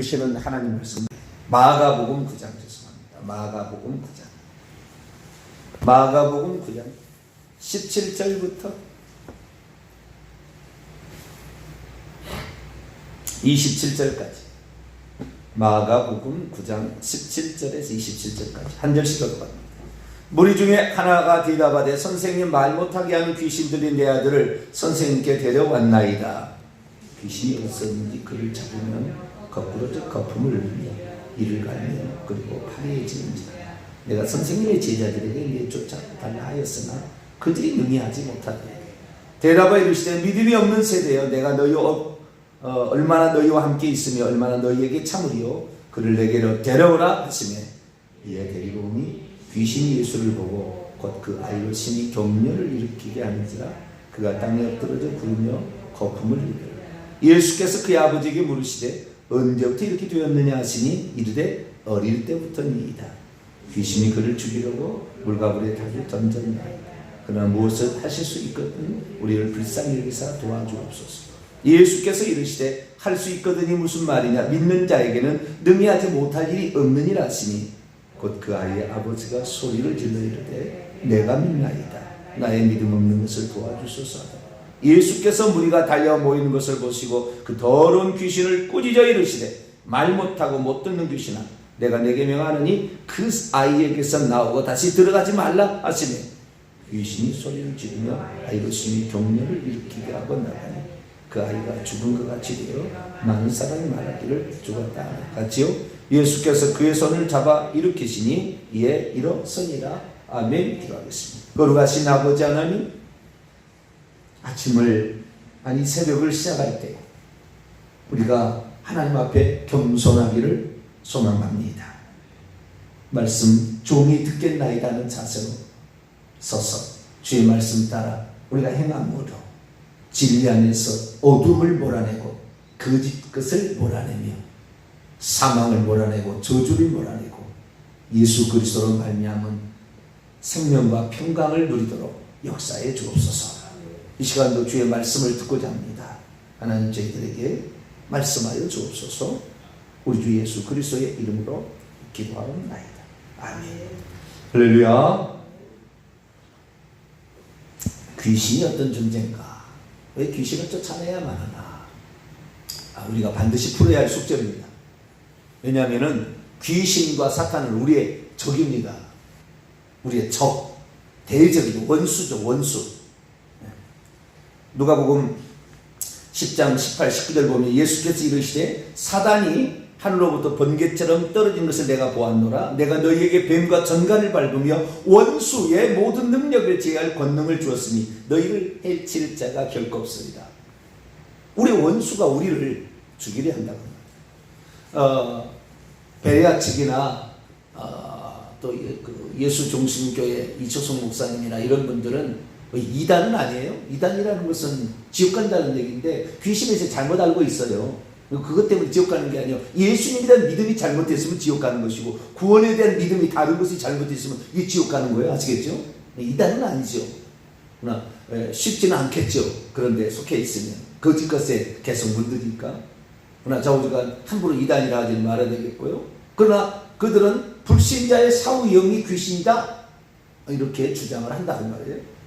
주시는 하나님 말씀, 마가복음 9장, 죄송합니다. 마가복음 9장 17절부터 27절까지, 마가복음 9장 17절에서 27절까지 한 절씩 읽어갑니다. 무리 중에 하나가 대답하되 선생님, 말 못하게 하는 귀신 들린 내 아들을 선생님께 데려왔나이다. 귀신이 없었는지 그를 잡으면 거꾸로 거품을 흘리며 이를 갈며 그리고 파리해지는지라. 내가 선생님의 제자들에게 내쫓아달라 하였으나 그들이 능히 하지 못하더라. 대답하여 이르시되 믿음이 없는 세대여, 내가 얼마나 너희와 함께 있으며 얼마나 너희에게 참으리요. 그를 내게로 데려오라 하시매 이에 데리고 오니 귀신이 예수를 보고 곧 그 아이로 심히 격려를 일으키게 하는지라. 그가 땅에 엎드러져 부르며 거품을 흘리더라. 예수께서 그의 아버지에게 물으시되 언제부터 이렇게 되었느냐 하시니 이르되 어릴 때부터니이다. 귀신이 그를 죽이려고 물과 불에 달을 던졌나이다. 그러나 무엇을 하실 수 있거든 우리를 불쌍히 여기사 도와주옵소서. 예수께서 이르시되 할 수 있거든이 무슨 말이냐, 믿는 자에게는 능히 하지 못할 일이 없느니라 하시니 곧 그 아이의 아버지가 소리를 질러 이르되 내가 믿나이다. 나의 믿음 없는 것을 도와주소서 하더라. 예수께서 무리가 달려 모이는 것을 보시고 그 더러운 귀신을 꾸짖어 이르시되 말 못하고 못 듣는 귀신아, 내가 내게 명하느니 그 아이에게서 나오고 다시 들어가지 말라 하시매 귀신이 소리를 지르며 아이로 심히 격려를 일으키게 하고 나가니 그 아이가 죽은 것 같이 되어 많은 사람이 말하기를 죽었다 같이요. 예수께서 그의 손을 잡아 일으키시니 이에 일어서니라. 아멘. 기도하겠습니다. 거룩하신 아버지 하나님, 새벽을 시작할 때 우리가 하나님 앞에 겸손하기를 소망합니다. 말씀 종이 듣겠나이다는 자세로 서서 주의 말씀 따라 우리가 행함으로 진리 안에서 어둠을 몰아내고 거짓 것을 몰아내며 사망을 몰아내고 저주를 몰아내고 예수 그리스도로 말미암은 생명과 평강을 누리도록 역사해 주옵소서. 이 시간도 주의 말씀을 듣고자 합니다. 하나님, 저희들에게 말씀하여 주옵소서. 우리 주 예수 그리스도의 이름으로 기도하옵나이다. 아멘. 할렐루야. 귀신이 어떤 존재인가? 왜 귀신을 쫓아내야만 하나? 우리가 반드시 풀어야 할 숙제입니다. 왜냐하면 귀신과 사탄은 우리의 적입니다. 우리의 적, 대적이죠. 원수죠. 원수. 누가복음 10장 18, 19절 보면 예수께서 이르시되 사단이 하늘로부터 번개처럼 떨어진 것을 내가 보았노라. 내가 너희에게 뱀과 전갈을 밟으며 원수의 모든 능력을 제할 권능을 주었으니 너희를 해칠 자가 결코 없으리라. 우리 원수가 우리를 죽이려 한다고 합니다. 베레아 측이나 또 예수 종신교회 이초성 목사님이나 이런 분들은 이단은 아니에요. 이단이라는 것은 지옥 간다는 얘기인데 귀신에서 잘못 알고 있어요. 그것 때문에 지옥 가는 게 아니에요. 예수님에 대한 믿음이 잘못됐으면 지옥 가는 것이고 구원에 대한 믿음이 다른 것이 잘못됐으면 이게 지옥 가는 거예요. 아시겠죠? 이단은 아니죠. 그러나 쉽지는 않겠죠. 그런데 속해 있으면 거짓 것에 계속 물들니까. 그러나 자우지간 함부로 이단이라 하지 말아야 되겠고요. 그러나 그들은 불신자의 사후 영이 귀신이다 이렇게 주장을 한다는 말이에요.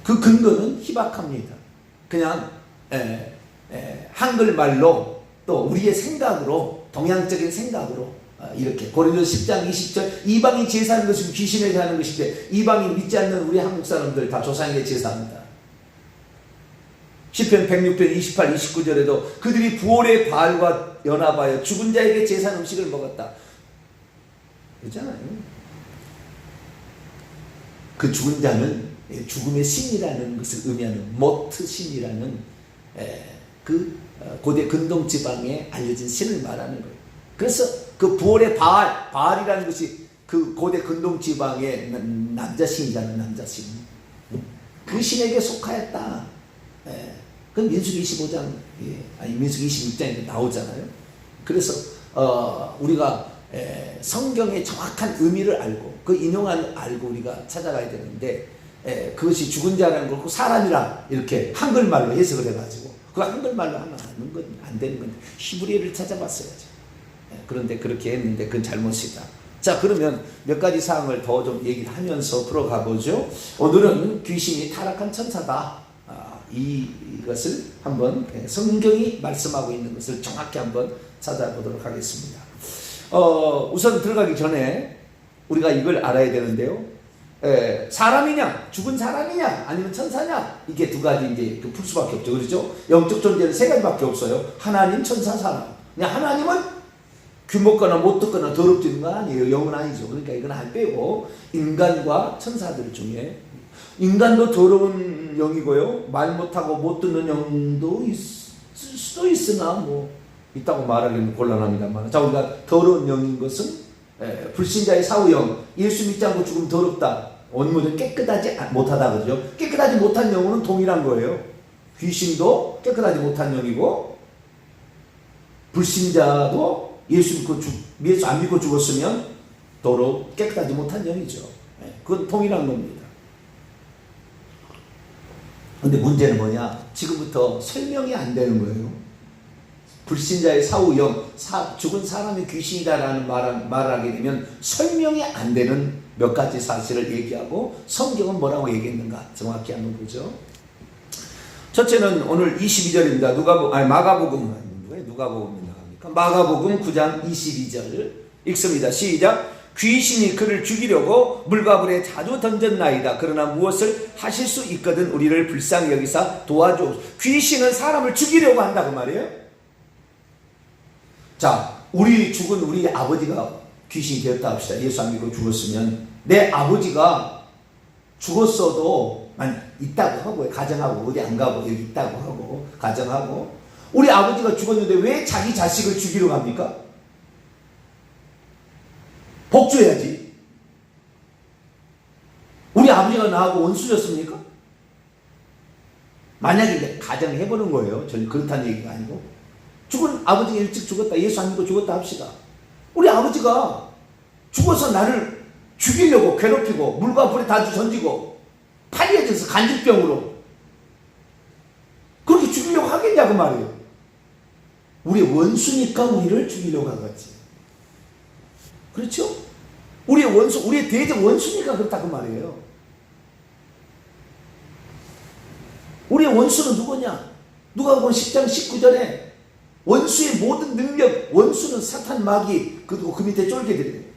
그 근거는 희박합니다. 그냥 한글말로 또 우리의 생각으로, 동양적인 생각으로 이렇게 고린도서 10장 20절 이방인 제사하는 것은 귀신에게 하는 것인데 이방인 믿지 않는 우리 한국 사람들 다 조상에게 제사합니다. 시편 106편 28, 29절에도 그들이 부활의 바알과 연합하여 죽은 자에게 제사한 음식을 먹었다 그렇잖아요. 그 죽은 자는 죽음의 신이라는 것을 의미하는 모트 신이라는 그 고대 근동 지방에 알려진 신을 말하는 거예요. 그래서 그 부활의 바알이라는 것이 그 고대 근동 지방의 남자 신이라는 남자 신, 그 신에게 속하였다. 그 민수기 25장 아니 민수기 26장에 나오잖아요. 그래서 우리가 성경의 정확한 의미를 알고 그 인용을 알고 우리가 찾아가야 되는데 그것이 죽은 자라는 거고 사람이라 이렇게 한글말로 해석을 해가지고 그거 한글말로 하면 안 되는 건데 히브리어를 찾아봤어야죠. 그런데 그렇게 했는데 그건 잘못이다. 자, 그러면 몇 가지 사항을 더 좀 얘기를 하면서 풀어가보죠. 오늘은 귀신이 타락한 천사다. 이것을 한번 성경이 말씀하고 있는 것을 정확히 한번 찾아보도록 하겠습니다. 우선 들어가기 전에 우리가 이걸 알아야 되는데요. 사람이냐, 죽은 사람이냐, 아니면 천사냐, 이게 두 가지 이제 풀 수밖에 없죠. 그렇죠? 영적 존재는 세 가지밖에 없어요. 하나님, 천사, 사람. 그냥 하나님은 귀먹거나 못 듣거나 더럽지는 건 아니에요. 영은 아니죠. 그러니까 이건 안 빼고 인간과 천사들 중에 인간도 더러운 영이고요. 말 못하고 못 듣는 영도 있을 수도 있으나 뭐 있다고 말하기는 곤란합니다만. 자, 우리가 더러운 영인 것은 불신자의 사후영, 예수 믿지 않고 죽으면 더럽다. 원문은 깨끗하지 못하다 그러죠. 깨끗하지 못한 영은 동일한 거예요. 귀신도 깨끗하지 못한 영이고 불신자도 예수 안 믿고 죽었으면 깨끗하지 못한 영이죠. 그건 동일한 겁니다. 근데 문제는 뭐냐? 지금부터 설명이 안 되는 거예요. 불신자의 사후영, 죽은 사람이 귀신이다라는 말을 하게 되면 설명이 안 되는 몇 가지 사실을 얘기하고 성경은 뭐라고 얘기했는가 정확히 한번 보죠. 첫째는 오늘 22절입니다. 마가복음 9장 22절 읽습니다. 시작. 귀신이 그를 죽이려고 물과 불에 자주 던졌나이다. 그러나 무엇을 하실 수 있거든 우리를 불쌍히 여기사 도와줘. 귀신은 사람을 죽이려고 한다 그 말이에요. 자, 죽은 우리 아버지가 귀신이 되었다 합시다. 예수 안 믿고 죽었으면 내 아버지가 죽었어도 있다고 하고 가정하고 어디 안 가고 여기 있다고 하고 가정하고 우리 아버지가 죽었는데 왜 자기 자식을 죽이러 갑니까? 복주해야지. 우리 아버지가 나하고 원수였습니까? 만약에 가정해보는 거예요. 저는 그렇다는 얘기가 아니고 죽은 아버지가 일찍 죽었다. 예수 안 믿고 죽었다 합시다. 우리 아버지가 죽어서 나를 죽이려고 괴롭히고 물과 불에 다 던지고 파리해져서 간질병으로 그렇게 죽이려고 하겠냐 그 말이에요. 우리 원수니까 우리를 죽이려고 하겠지. 그렇죠? 우리의 대적 원수니까 그렇다 그 말이에요. 우리의 원수는 누구냐? 누가복음 10장 19절에 원수의 모든 능력, 원수는 사탄, 마귀, 그리고 그 밑에 쫄개들이에요.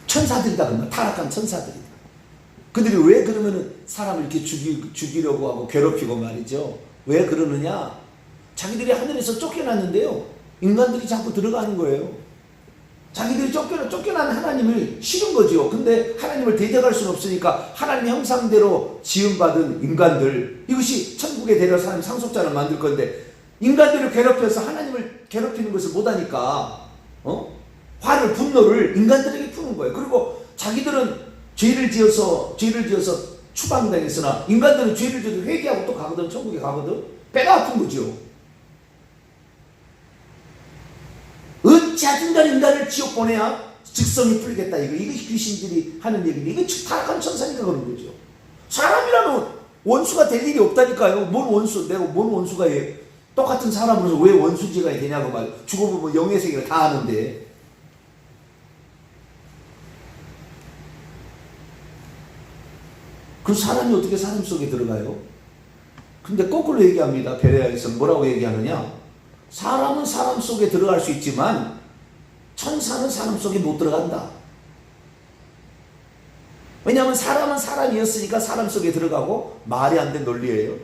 천사들이다 그러면 타락한 천사들이다. 그들이 왜 그러면은 사람을 이렇게 죽이려고 하고 괴롭히고 말이죠. 왜 그러느냐? 자기들이 하늘에서 쫓겨났는데요. 인간들이 자꾸 들어가는 거예요. 자기들이 쫓겨난 하나님을 싫은 거죠. 근데 하나님을 대적할 수는 없으니까 하나님의 형상대로 지음받은 인간들, 이것이 천국에 데려서 하나님 상속자를 만들 건데 인간들을 괴롭혀서 하나님을 괴롭히는 것을 못하니까 화를 분노를 인간들에게 푸는 거예요. 그리고 자기들은 죄를 지어서 추방당했으나 인간들은 죄를 지어서 회개하고 또 가거든. 천국에 가거든. 배가 아픈 거죠. 어찌하든간 인간을 지옥 보내야 직성이 풀리겠다. 이것이 귀신들이 하는 얘기인데 이게 타락한 천사니까 그런 거죠. 사람이라면 원수가 될 일이 없다니까요. 뭔 원수가 해. 똑같은 사람으로서 왜 원수지가 되냐고 말. 죽어보면 영의 세계를 다 아는데. 그 사람이 어떻게 사람 속에 들어가요? 근데 거꾸로 얘기합니다. 베레아에서 뭐라고 얘기하느냐? 사람은 사람 속에 들어갈 수 있지만 천사는 사람 속에 못 들어간다. 왜냐하면 사람은 사람이었으니까 사람 속에 들어가고 말이 안 된 논리예요.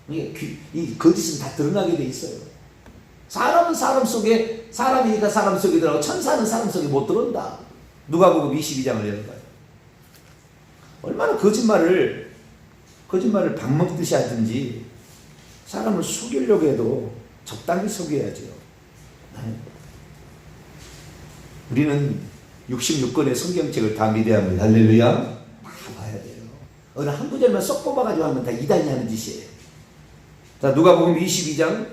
이 거짓은 다 드러나게 돼 있어요. 사람은 사람이니까 사람 속에 들어가고 천사는 사람 속에 못 들어온다. 누가복음 22장을 열어봐요. 얼마나 거짓말을 밥 먹듯이 하든지 사람을 속이려고 해도 적당히 속여야죠. 우리는 66권의 성경책을 다 믿어야 합니다. 할렐루야. 다 봐야 돼요. 어느 한 구절만 쏙 뽑아가지고 하면 다 이단이 하는 짓이에요. 자, 누가복음 22장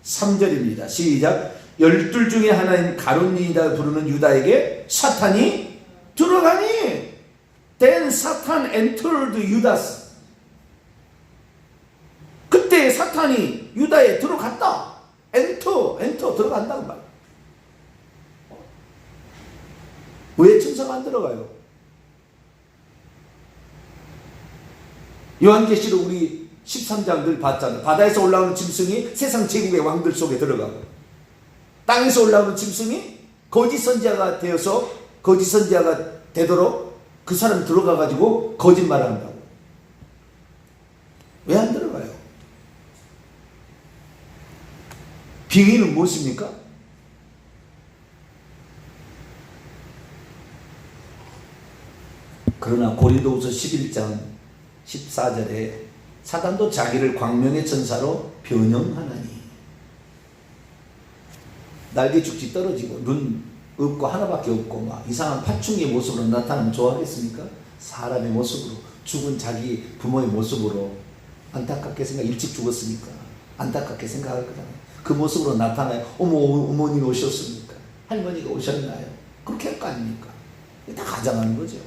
3절입니다. 시작. 12 중에 하나인 가룟유다 부르는 유다에게 사탄이 들어가니 Then Satan entered Judas. 사탄이 유다에 들어갔다. 엔터 들어간다고 말이야. 왜 천사가 안 들어가요? 요한계시록 우리 13장들 봤잖아요. 바다에서 올라오는 짐승이 세상 제국의 왕들 속에 들어가고, 땅에서 올라오는 짐승이 거짓 선지자가 되어서 거짓 선지자가 되도록 그 사람이 들어가가지고 거짓말을 한다고. 왜 안 들어가요? 빙의는 무엇입니까? 그러나 고린도후서 11장 14절에 사단도 자기를 광명의 천사로 변형하나니. 날개죽지 떨어지고 눈 없고 하나밖에 없고 막 이상한 파충류의 모습으로 나타나면 좋아하겠습니까? 사람의 모습으로, 죽은 자기 부모의 모습으로 안타깝게 일찍 죽었으니까 안타깝게 생각할 거잖아요. 그 모습으로 나타나요. 어머니 오셨습니까? 할머니가 오셨나요? 그렇게 할 거 아닙니까? 다 가장하는 거죠.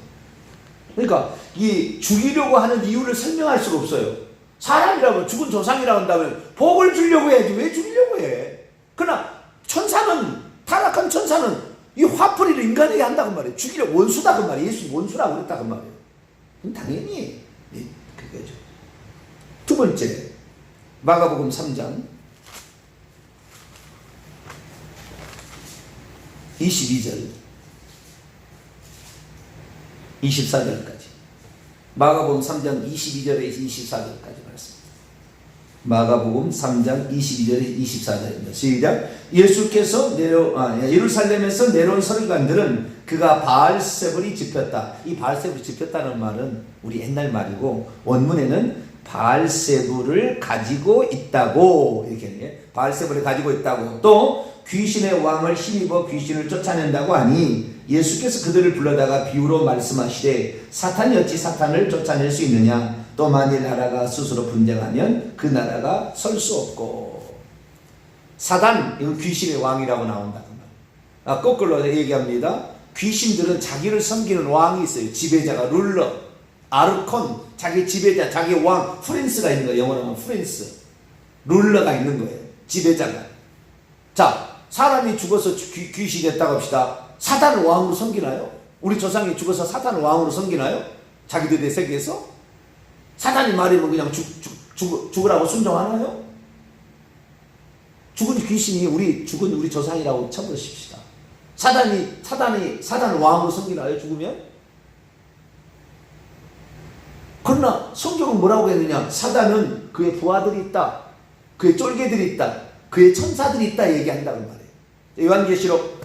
그러니까 이 죽이려고 하는 이유를 설명할 수가 없어요. 사람이라면, 죽은 조상이라고 한다면 복을 주려고 해야지 왜 죽이려고 해? 그러나 천사는, 타락한 천사는 이 화풀이를 인간에게 한다고 말이에요. 죽이려고, 원수다 그 말이에요. 예수님 원수라고 그랬다 그 말이에요. 당연히 그거죠. 두 번째, 마가복음 3장 22절 24절까지. 마가복음 3장 22절에서 24절까지 말씀. 마가복음 3장 22절에서 24절입니다. 시작. 예수께서 예루살렘에서 내려온 서기관들은 그가 바알세불이 집혔다. 이 바알세불이 집혔다는 말은 우리 옛날 말이고, 원문에는 바알세불을 가지고 있다고, 이렇게 해. 바알세불을 가지고 있다고, 또 귀신의 왕을 힘입어 귀신을 쫓아낸다고 하니, 예수께서 그들을 불러다가 비유로 말씀하시되 사탄이 어찌 사탄을 쫓아낼 수 있느냐? 또 만일 나라가 스스로 분쟁하면 그 나라가 설 수 없고. 사단, 이건 귀신의 왕이라고 나온다. 거꾸로 얘기합니다. 귀신들은 자기를 섬기는 왕이 있어요. 지배자가, 룰러, 아르콘, 자기 지배자, 자기 왕, 프린스가 있는 거예요. 영어로 하면 프린스, 룰러가 있는 거예요. 지배자가. 자, 사람이 죽어서 귀신이 됐다고 합시다. 사탄을 왕으로 섬기나요? 우리 조상이 죽어서 사탄을 왕으로 섬기나요? 자기들의 세계에서? 사탄이 말이면 그냥 죽으라고 순종하나요? 죽은 귀신이 죽은 우리 조상이라고 쳐보십시다. 사탄을 왕으로 섬기나요? 죽으면? 그러나 성경은 뭐라고 했느냐? 사단은 그의 부하들이 있다, 그의 쫄개들이 있다, 그의 천사들이 있다 얘기한다고 말해요. 요한계시록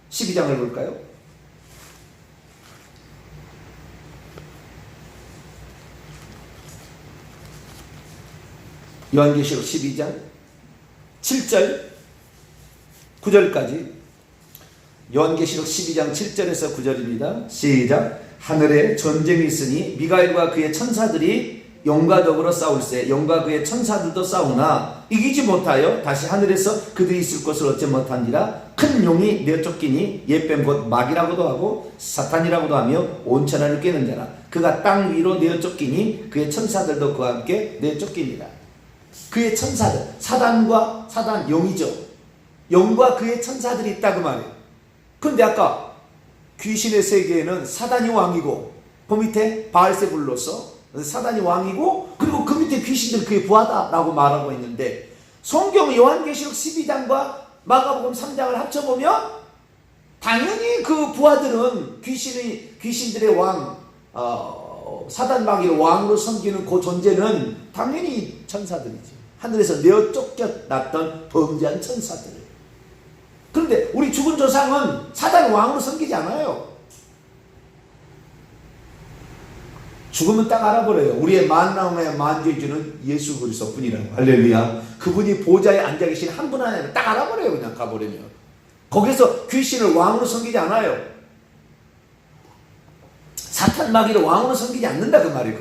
12장을 볼까요? 요한계시록 12장 7절 9절까지. 요한계시록 12장 7절에서 9절입니다. 시작. 하늘에 전쟁이 있으니 미가엘과 그의 천사들이 용과 더불어 싸울세. 용과 그의 천사들도 싸우나 이기지 못하여 다시 하늘에서 그들이 있을 곳을 얻지 못한지라. 큰 용이 내쫓기니 옛뱀 곧 마귀라고도 하고 사탄이라고도 하며 온 천하를 꿰는 자라. 그가 땅 위로 내쫓기니 그의 천사들도 그와 함께 내쫓기니라. 그의 천사들, 사단 용이죠. 용과 그의 천사들이 있다 그 말이에요. 그런데 아까 귀신의 세계에는 사단이 왕이고, 그 밑에 바알세불로서 사단이 왕이고, 그리고 그 밑에 귀신들 그의 부하다라고 말하고 있는데, 성경 요한계시록 12장과 마가복음 3장을 합쳐보면 당연히 그 부하들은 귀신들의 왕, 사단 마귀를 왕으로 섬기는 그 존재는 당연히 천사들이지. 하늘에서 내어 쫓겨났던 범죄한 천사들. 그런데 우리 죽은 조상은 사단 왕으로 섬기지 않아요. 죽으면 딱 알아버려요. 우리의 만나움의 만죄주는 예수 그리스도 뿐이라고. 할렐루야. 그분이 보좌에 앉아 계신 한 분 안에 딱 알아버려요. 그냥 가버리면. 거기서 귀신을 왕으로 섬기지 않아요. 사탄 마귀를 왕으로 섬기지 않는다 그 말이에요.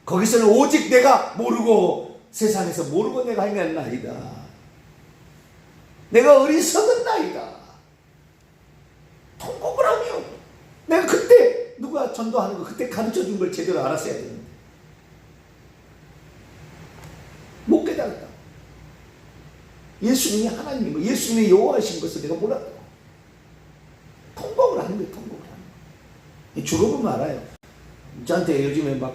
거기서는 오직 내가 모르고, 세상에서 모르고 내가 행했나이다. 내가 어리석은 나이다. 통곡을 하며 내가 그때 누가 전도하는 거 그때 가르쳐준 걸 제대로 알았어야 되는데 못 깨달아. 예수님이 하나님이고 예수님이 여호와이신 것을 내가 몰랐다. 통곡을 하는 거예요. 통곡을 하는 거예요. 죽어보면 알아요. 저한테 요즘에 막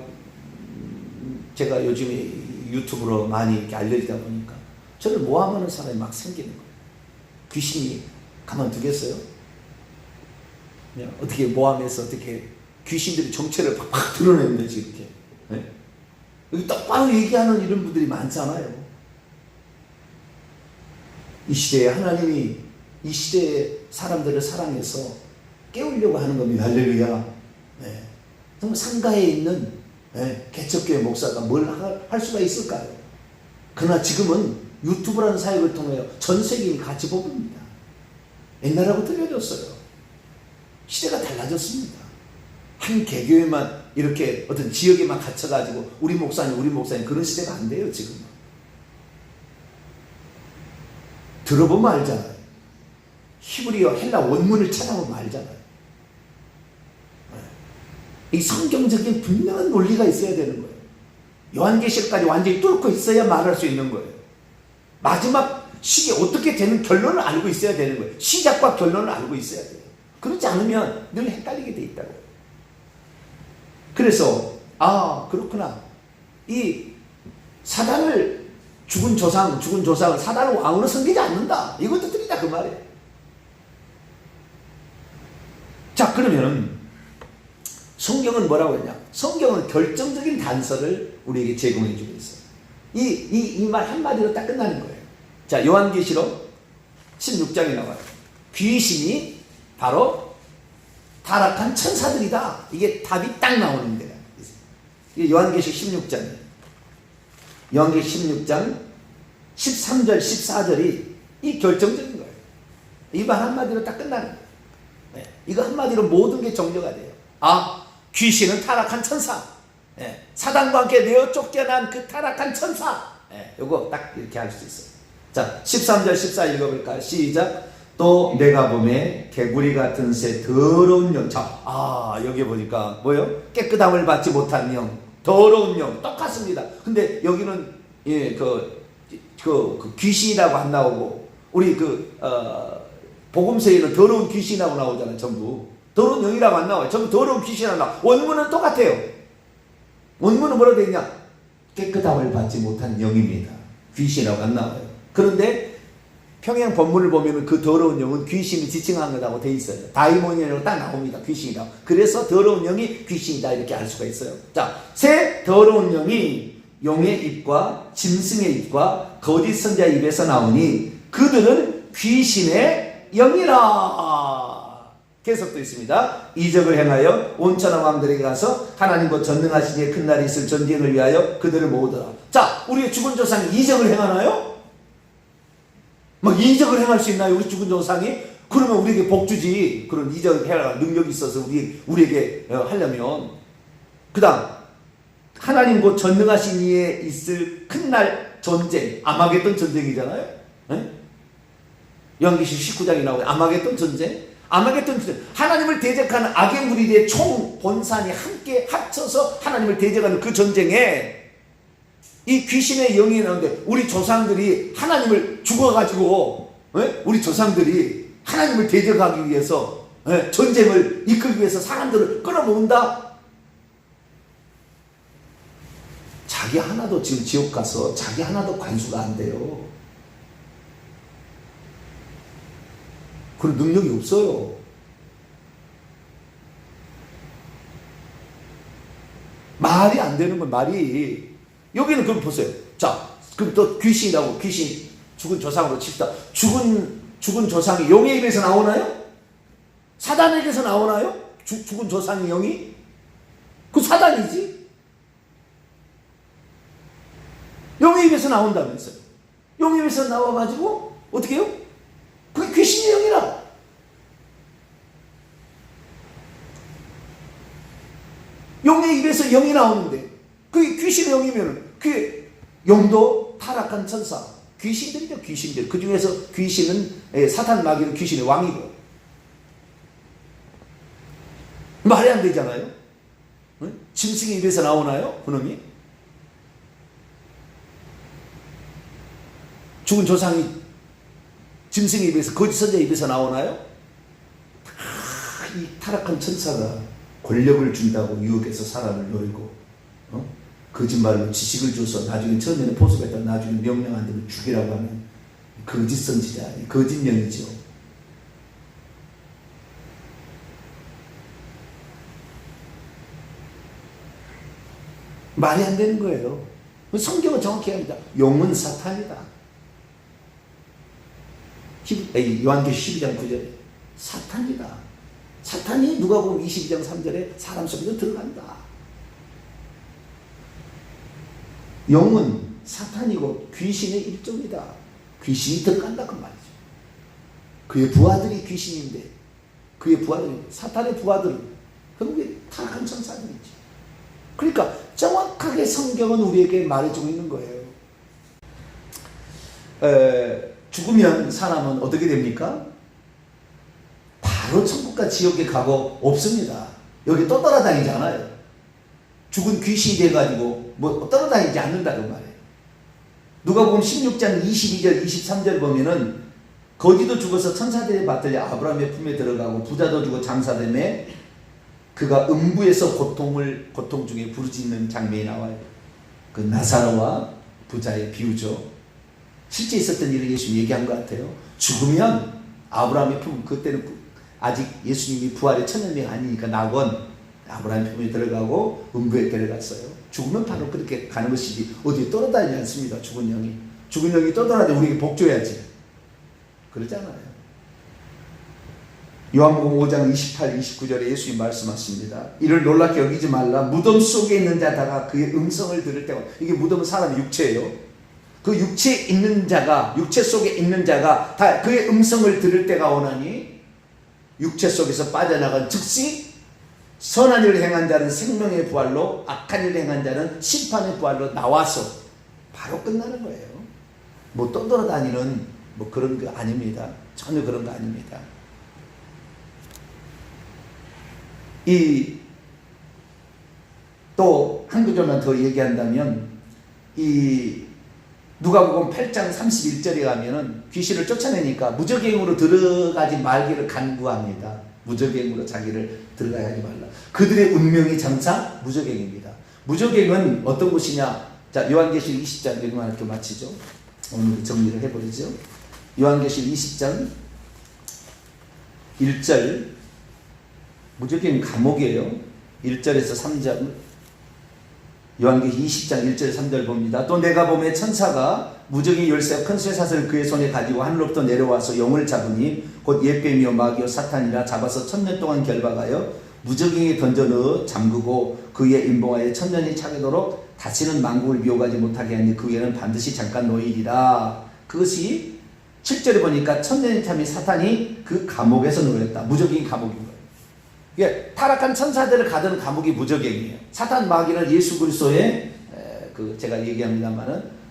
제가 요즘에 유튜브로 많이 이렇게 알려지다 보니까 저를 모함하는 사람이 막 생기는 거예요. 귀신이 가만두겠어요? 그냥 어떻게 모함해서 어떻게 귀신들이 정체를 팍팍 드러내는 거지 이렇게. 네? 여기 똑바로 얘기하는 이런 분들이 많잖아요. 이 시대에 하나님이 이 시대의 사람들을 사랑해서 깨우려고 하는 겁니다. 할렐루야. 네. 정말 상가에 있는 개척교회 목사가 뭘 할 수가 있을까요? 그러나 지금은 유튜브라는 사역을 통하여 전 세계인이 같이 보입니다. 옛날하고 틀려졌어요. 시대가 달라졌습니다. 한 개교회만 이렇게 어떤 지역에만 갇혀가지고 우리 목사님 그런 시대가 안 돼요. 지금은. 들어보면 알잖아요. 히브리어 헬라 원문을 찾아보면 알잖아요. 이 성경적인 분명한 논리가 있어야 되는 거예요. 요한계시록까지 완전히 뚫고 있어야 말할 수 있는 거예요. 마지막 시기 어떻게 되는 결론을 알고 있어야 되는 거예요. 시작과 결론을 알고 있어야 돼요. 그렇지 않으면 늘 헷갈리게 돼 있다고. 그래서 그렇구나. 이 사단을 죽은 조상을 사단을 왕으로 섬기지 않는다. 이것도 틀리다 그 말이에요. 자, 그러면 성경은 뭐라고 했냐? 성경은 결정적인 단서를 우리에게 제공해 주고 있어요. 이 말 한마디로 딱 끝나는 거예요. 자, 요한계시록 16장에 나와요. 귀신이 바로 타락한 천사들이다. 이게 답이 딱 나오는 거예요. 이게 요한계시록 16장이에요. 요한계시록 16장 13절 14절이 이 결정적인 거예요. 이 말 한마디로 딱 끝나는 거예요. 네. 이거 한마디로 모든 게 정리가 돼요. 귀신은 타락한 천사. 네. 사단과 함께 내어 쫓겨난 그 타락한 천사. 네. 이거 딱 이렇게 할 수 있어요. 자, 13절 14 읽어볼까요? 시작. 또 내가 보매 개구리 같은 새 더러운 영. 자, 여기 보니까 뭐요? 깨끗함을 받지 못한 영, 더러운 영 똑같습니다. 근데 여기는 그 귀신이라고 안 나오고 우리 복음서에는 더러운 귀신이라고 나오잖아요. 전부 더러운 영이라고 안 나와요. 전부 더러운 귀신이라고 나와요. 원문은 똑같아요. 원문은 뭐라고 되어 있냐? 깨끗함을 받지 못한 영입니다. 귀신이라고 안 나와요. 그런데 평양 본문을 보면 그 더러운 영은 귀신이 지칭한 거라고 되어 있어요. 다이모니아라고 딱 나옵니다. 귀신이라고. 그래서 더러운 영이 귀신이다 이렇게 알 수가 있어요. 자, 새 더러운 영이 용의 입과 짐승의 입과 거짓 선자의 입에서 나오니 그들은 귀신의 영이라. 계속도 있습니다. 이적을 행하여 온천한 왕들에게 가서 하나님 곧 전능하신 이의 큰 날이 있을 전쟁을 위하여 그들을 모으더라. 자, 우리의 죽은 조상이 이적을 행하나요? 막 이적을 행할 수 있나요? 우리 죽은 조상이? 그러면 우리에게 복주지. 그런 이적을 행할 능력이 있어서 우리에게 하려면. 그 다음 하나님 곧 전능하신 이에 있을 큰 날 전쟁. 아마겟돈 전쟁이잖아요. 요한계시록 19장이 나오고 아마겟돈 전쟁. 아마겟돈 전쟁. 하나님을 대적하는 악의 무리들의 총 본산이 함께 합쳐서 하나님을 대적하는 그 전쟁에 이 귀신의 영이 나오는데 우리 조상들이 하나님을 죽어가지고 우리 조상들이 하나님을 대적하기 위해서 전쟁을 이끌기 위해서 사람들을 끌어모은다. 자기 하나도 지금 지옥 가서 자기 하나도 관수가 안 돼요. 그런 능력이 없어요. 말이 안 되는 건 말이. 여기는 그럼 보세요. 자, 그럼 또 귀신이라고 귀신 죽은 조상으로 칩시다. 죽은 조상이 용의 입에서 나오나요? 사단에게서 나오나요? 죽은 조상의 영이? 그 사단이지. 용의 입에서 나온다면서요. 용의 입에서 나와가지고 어떻게 해요? 그게 귀신의 영이라. 용의 입에서 영이 나오는데 그게 귀신의 영이면은 그게 영도 타락한 천사. 귀신들이죠, 귀신들. 그 중에서 귀신은 사탄 마귀는 귀신의 왕이고. 말이 안 되잖아요. 응? 짐승의 입에서 나오나요? 그놈이? 죽은 조상이 짐승의 입에서, 거짓 선자의 입에서 나오나요? 이 타락한 천사가 권력을 준다고 유혹해서 사람을 노리고 거짓말로 지식을 줘서 나중에 처음에는 보수했다 나중에 명령 안 되면 죽이라고 하는 거짓 선지자, 거짓 영이죠. 말이 안 되는 거예요. 성경은 정확히 합니다. 용은 사탄이다. 요한계시 12장 9절에 사탄이다. 사탄이 누가복음 22장 3절에 사람 속에서 들어간다. 영은 사탄이고 귀신의 일종이다. 귀신이 들어간다 그 말이죠. 그의 부하들이 귀신인데 그의 부하들이 사탄의 부하들은 결국에 타락한 천사들이지. 그러니까 정확하게 성경은 우리에게 말해주고 있는 거예요. 죽으면 사람은 어떻게 됩니까? 바로 천국과 지옥에 가고 없습니다. 여기 또 떠나다니지 않아요. 죽은 귀신이 돼가지고 뭐 떠나다니지 않는다고 말해요. 누가복음 16장 22절 23절 보면은 거지도 죽어서 천사들의 받들려 아브라함의 품에 들어가고 부자도 죽어 장사되매 그가 음부에서 고통 중에 부르짖는 장면이 나와요. 그 나사로와 부자의 비유죠. 실제 있었던 일을 예수님이 얘기한 것 같아요. 죽으면 아브라함의 품, 그때는 아직 예수님이 부활의 천년명이 아니니까 낙원 아브라함의 품에 들어가고 음부에 데려갔어요. 죽으면 바로 그렇게 가는 것이지 어디에 떠나다니지 않습니다. 죽은 영이 떠나는데 우리에게 복 줘야지. 그러지 않아요. 요한복음 5장 28, 29절에 예수님이 말씀하십니다. 이를 놀랍게 여기지 말라. 무덤 속에 있는 자다가 그의 음성을 들을 때가, 이게 무덤은 사람의 육체예요. 그 육체 속에 있는 자가 다 그의 음성을 들을 때가 오나니 육체 속에서 빠져나간 즉시 선한 일을 행한 자는 생명의 부활로 악한 일을 행한 자는 심판의 부활로 나와서 바로 끝나는 거예요. 뭐 떠돌아다니는 뭐 그런 거 아닙니다. 전혀 그런 거 아닙니다. 또 한 구절만 더 얘기한다면 이 누가복음 8장 31절에 가면은 귀신을 쫓아내니까 무적행으로 들어가지 말기를 간구합니다. 무적행으로 자기를 들어가야 하지 말라. 그들의 운명이 장차 무적행입니다. 무적행은 어떤 것이냐? 자, 요한계시록 20장 여기만 이렇게 마치죠. 오늘 정리를 해버리죠. 요한계시록 20장 1절 무적행 감옥이에요. 1절에서 3절 요한계시록 20장 1절 3절 봅니다. 또 내가 보매 천사가 무적의 열쇠와 큰 쇠사슬을 그의 손에 가지고 하늘로부터 내려와서 영을 잡으니 곧 옛뱀이요 마귀요 사탄이라 잡아서 1000년 동안 결박하여 무적행에 던져 넣어 잠그고 그의 임봉하에 1000년이 차게도록 다시는 만국을 미혹하지 못하게 하니 그 후에는 반드시 잠깐 노이리라. 그것이 7절에 보니까 1000년이 참이 사탄이 그 감옥에서 노였다. 무적행이 감옥인 거예요. 이게 타락한 천사들을 가두는 감옥이 무적행이에요. 사탄 마귀는 예수 그리스도의 그 제가 얘기합니다만은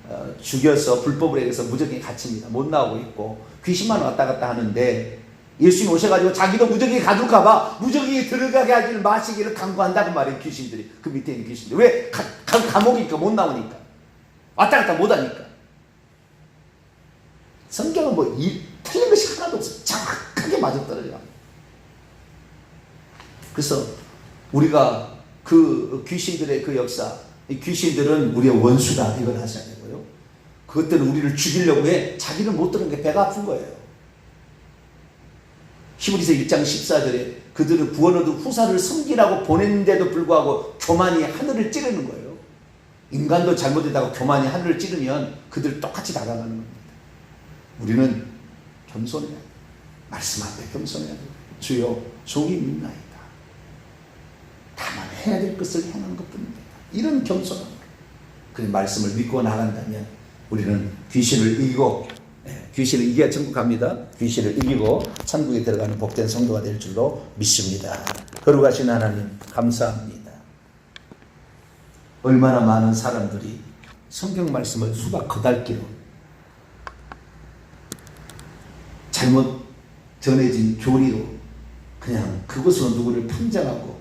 죽여서 불법으로 해서 무적행에 갇힙니다. 못 나오고 있고 귀신만 왔다 갔다 하는데 예수님 오셔가지고 자기도 무적행에 가둘까봐 무적행에 들어가게 하지 마시기를 강구한다고 말해요. 귀신들이 그 밑에 있는 귀신들 왜 감옥이니까 못 나오니까 왔다 갔다 못 하니까. 성경은 뭐 틀린 것이 하나도 없어요. 정확하게 맞아떨어져요. 그래서 우리가 그 귀신들의 그 역사, 이 귀신들은 우리의 원수다 이걸 하셔야 되고요. 그것들은 우리를 죽이려고 해. 자기는 못 들은 게 배가 아픈 거예요. 히브리서 1장 14절에 그들은 구원 얻은 후사를 섬기라고 보냈는데도 불구하고 교만이 하늘을 찌르는 거예요. 인간도 잘못했다고 교만이 하늘을 찌르면 그들 똑같이 나가는 겁니다. 우리는 겸손해야 돼요. 말씀 앞에 겸손해야 돼요. 주여 종이 믿나이다. 다만 해야 될 것을 행하는 것뿐입니다. 이런 겸손함. 그 말씀을 믿고 나간다면 우리는 귀신을 이기고 귀신을 이겨야 천국 갑니다. 귀신을 이기고 천국에 들어가는 복된 성도가 될 줄로 믿습니다. 거룩하신 하나님 감사합니다. 얼마나 많은 사람들이 성경 말씀을 수박 거달기로 잘못 전해진 교리로 그냥 그것으로 누구를 판정하고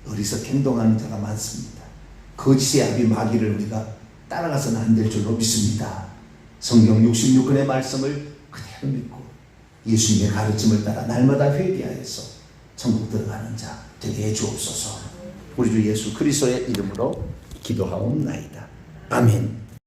어리석게 행동하는 자가 많습니다. 거짓의 아비 마귀를 우리가 따라가서는 안 될 줄로 믿습니다. 성경 66권의 말씀을 그대로 잘 믿고 예수님의 가르침을 따라 날마다 회개하여서 천국 들어가는 자 되게 해주옵소서. 우리 주 예수 그리스도의 이름으로 기도하옵나이다. 아멘.